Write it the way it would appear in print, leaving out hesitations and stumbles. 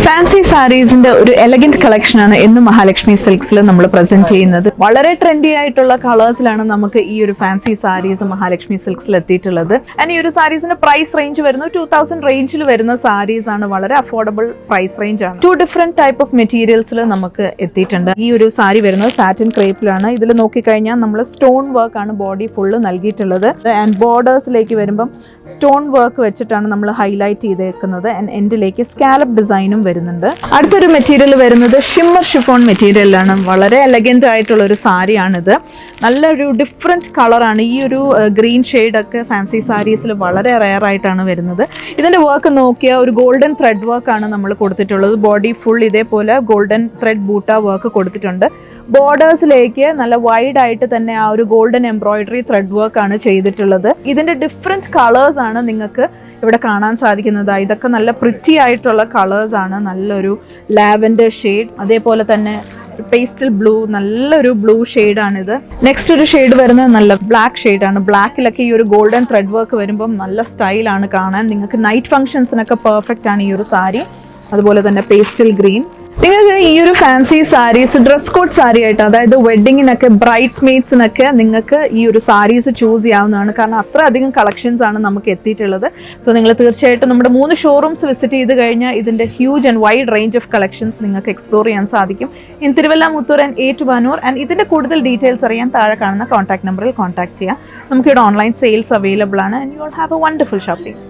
Fancy സാരീസിന്റെ ഒരു elegant collection ആണ് ഇന്ന് മഹാലക്ഷ്മി സിൽക്സിൽ നമ്മൾ പ്രസന്റ് ചെയ്യുന്നത്. വളരെ ട്രെൻഡി ആയിട്ടുള്ള കളേഴ്സിലാണ് നമുക്ക് ഈ ഒരു ഫാൻസി സാരീസ് മഹാലക്ഷ്മി സിൽക്സിൽ എത്തിയിട്ടുള്ളത്. ഈ ഒരു സാരീസിന്റെ പ്രൈസ് റേഞ്ച് വരുന്നത് 2000 റേഞ്ചിൽ വരുന്ന സാരീസ് ആണ്. വളരെ അഫോർഡബിൾ പ്രൈസ് റേഞ്ച് ആണ്. 2 ഡിഫറെന്റ് ടൈപ്പ് ഓഫ് മെറ്റീരിയൽസിൽ നമുക്ക് എത്തിയിട്ടുണ്ട്. ഈ ഒരു സാരി വരുന്നത് സാറ്റിൻ ക്രേപ്പിലാണ്. ഇതിൽ നോക്കിക്കഴിഞ്ഞാൽ നമ്മൾ സ്റ്റോൺ വർക്ക് ആണ് ബോഡി ഫുള്ള് നൽകിയിട്ടുള്ളത്. ആൻഡ് ബോർഡേഴ്സിലേക്ക് വരുമ്പം സ്റ്റോൺ വർക്ക് വെച്ചിട്ടാണ് നമ്മൾ ഹൈലൈറ്റ് ചെയ്തേക്കുന്നത്. ആൻഡ് എൻഡിലേക്ക് സ്കാലപ്പ് ഡിസൈനും വരുന്നുണ്ട്. അടുത്തൊരു മെറ്റീരിയൽ വരുന്നത് ഷിമ്മർ ഷിഫോൺ മെറ്റീരിയലാണ്. വളരെ എലഗന്റ് ആയിട്ടുള്ള ഒരു സാരിയാണിത്. നല്ലൊരു ഡിഫറെന്റ് കളറാണ്. ഈ ഒരു ഗ്രീൻ ഷെയ്ഡൊക്കെ ഫാൻസി സാരീസിൽ വളരെ റെയർ ആയിട്ടാണ് വരുന്നത്. ഇതിന്റെ വർക്ക് നോക്കിയാൽ ഒരു ഗോൾഡൻ ത്രെഡ് വർക്ക് ആണ് നമ്മൾ കൊടുത്തിട്ടുള്ളത്. ബോഡി ഫുൾ ഇതേപോലെ ഗോൾഡൻ ത്രെഡ് ബൂട്ട വർക്ക് കൊടുത്തിട്ടുണ്ട്. ബോർഡേഴ്സിലേക്ക് നല്ല വൈഡ് ആയിട്ട് തന്നെ ആ ഒരു ഗോൾഡൻ എംബ്രോയിഡറി ത്രെഡ് വർക്ക് ആണ് ചെയ്തിട്ടുള്ളത്. ഇതിന്റെ ഡിഫറെന്റ് കളേഴ്സ് ആണ് നിങ്ങൾക്ക് ഇവിടെ കാണാൻ സാധിക്കുന്നത്. ഇതൊക്കെ നല്ല പ്രിറ്റി ആയിട്ടുള്ള കളേഴ്സ് ആണ്. നല്ലൊരു ലാവൻഡർ ഷെയ്ഡ്, അതേപോലെ തന്നെ പേസ്റ്റൽ ബ്ലൂ, നല്ലൊരു ബ്ലൂ ഷെയ്ഡാണിത്. നെക്സ്റ്റ് ഒരു ഷെയ്ഡ് വരുന്നത് നല്ല ബ്ലാക്ക് ഷെയ്ഡാണ്. ബ്ലാക്കിലൊക്കെ ഈ ഒരു ഗോൾഡൻ ത്രെഡ് വർക്ക് വരുമ്പം നല്ല സ്റ്റൈലാണ് കാണാൻ. നിങ്ങൾക്ക് നൈറ്റ് ഫംഗ്ഷൻസിനൊക്കെ പെർഫെക്റ്റ് ആണ് ഈ ഒരു സാരി. അതുപോലെ തന്നെ പേസ്റ്റൽ ഗ്രീൻ. നിങ്ങൾക്ക് ഈ ഒരു fancy saris dress code sari ആയിട്ട്, അതായത് വെഡ്ഡിങ്ങിനൊക്കെ ബ്രൈഡ്സ് മെയ്ഡ്സിനൊക്കെ നിങ്ങൾക്ക് ഈ ഒരു സാരീസ് ചൂസ് ചെയ്യാവുന്നതാണ്. കാരണം അത്ര അധികം കളക്ഷൻസ് ആണ് നമുക്ക് എത്തിയിട്ടുള്ളത്. സോ നിങ്ങൾ തീർച്ചയായിട്ടും നമ്മുടെ 3 ഷോറൂംസ് വിസിറ്റ് ചെയ്ത് കഴിഞ്ഞാൽ ഇതിൻ്റെ huge and wide range of collections നിങ്ങൾക്ക് എക്സ്പ്ലോർ ചെയ്യാൻ സാധിക്കും. In Thiruvalla, Muthoor and Ettumanoor. And ഇതിൻ്റെ കൂടുതൽ ഡീറ്റെയിൽസ് അറിയാൻ താഴെ കാണുന്ന കോൺടാക്ട് നമ്പറിൽ കോൺടാക്ട് ചെയ്യാം. നമുക്കിവിടെ ഓൺലൈൻ സെയിൽസ് അവൈലബിൾ ആണ്. And you will have A wonderful shopping.